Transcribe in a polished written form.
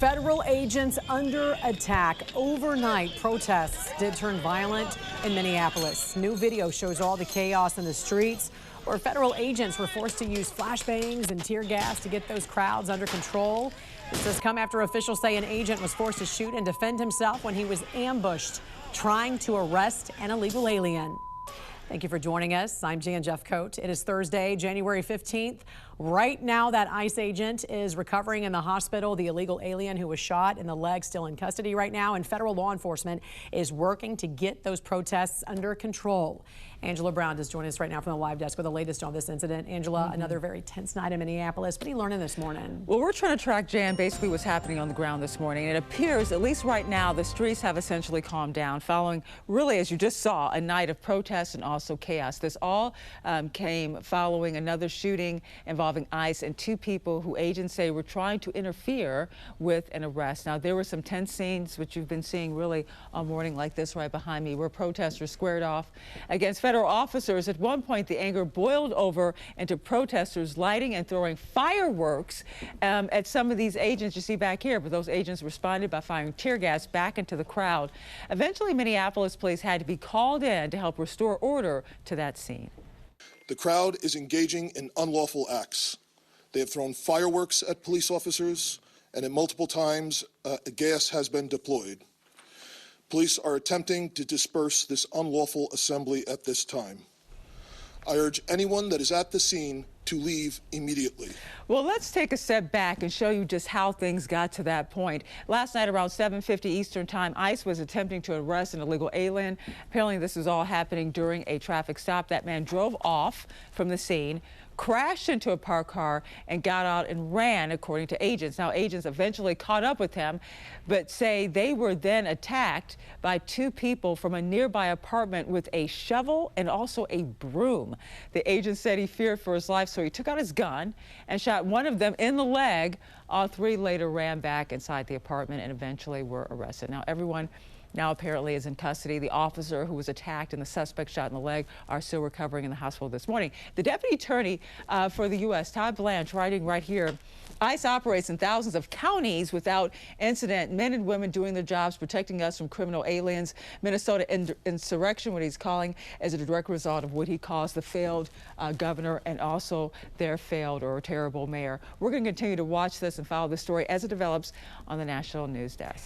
Federal agents under attack. Overnight, protests did turn violent in Minneapolis. New video shows all the chaos in the streets, where federal agents were forced to use flashbangs and tear gas to get those crowds under control. This has come after officials say an agent was forced to shoot and defend himself when he was ambushed trying to arrest an illegal alien. Thank you for joining us. I'm Jan Jeffcoat. It is Thursday, January 15th. Right now, that ICE agent is recovering in the hospital. The illegal alien who was shot in the leg still in custody right now, and federal law enforcement is working to get those protests under control. Angela Brown is joining us right now from the live desk with the latest on this incident. Angela, another very tense night in Minneapolis. What are you learning this morning? Well, we're trying to track, Jan, basically what's happening on the ground this morning. It appears, at least right now, the streets have essentially calmed down following, really, as you just saw, a night of protests and also chaos. This all came following another shooting involving ICE and two people who agents say were trying to interfere with an arrest. Now, there were some tense scenes, which you've been seeing really all morning like this right behind me, where protesters squared off against federal officers. At one point, the anger boiled over into protesters lighting and throwing fireworks at some of these agents you see back here. But those agents responded by firing tear gas back into the crowd. Eventually, Minneapolis police had to be called in to help restore order to that scene. The crowd is engaging in unlawful acts. They have thrown fireworks at police officers, and at multiple times, gas has been deployed. Police are attempting to disperse this unlawful assembly at this time. I urge anyone that is at the scene to leave immediately. Well, let's take a step back and show you just how things got to that point. Last night around 7:50 Eastern Time, ICE was attempting to arrest an illegal alien. Apparently, this was all happening during a traffic stop. That man drove off from the scene, crashed into a parked car, and got out and ran, according to agents. Now, agents eventually caught up with him, but say they were then attacked by two people from a nearby apartment with a shovel and also a broom. The agent said he feared for his life, so he took out his gun and shot one of them in the leg. All three later ran back inside the apartment and eventually were arrested. Now, everyone now apparently is in custody. The officer who was attacked and the suspect shot in the leg are still recovering in the hospital this morning. The deputy attorney for the U.S., Todd Blanche, writing right here, ICE operates in thousands of counties without incident. Men and women doing their jobs, protecting us from criminal aliens. Minnesota insurrection, what he's calling, is a direct result of what he calls the failed governor and also their failed or terrible mayor. We're going to continue to watch this and follow this story as it develops on the National News Desk.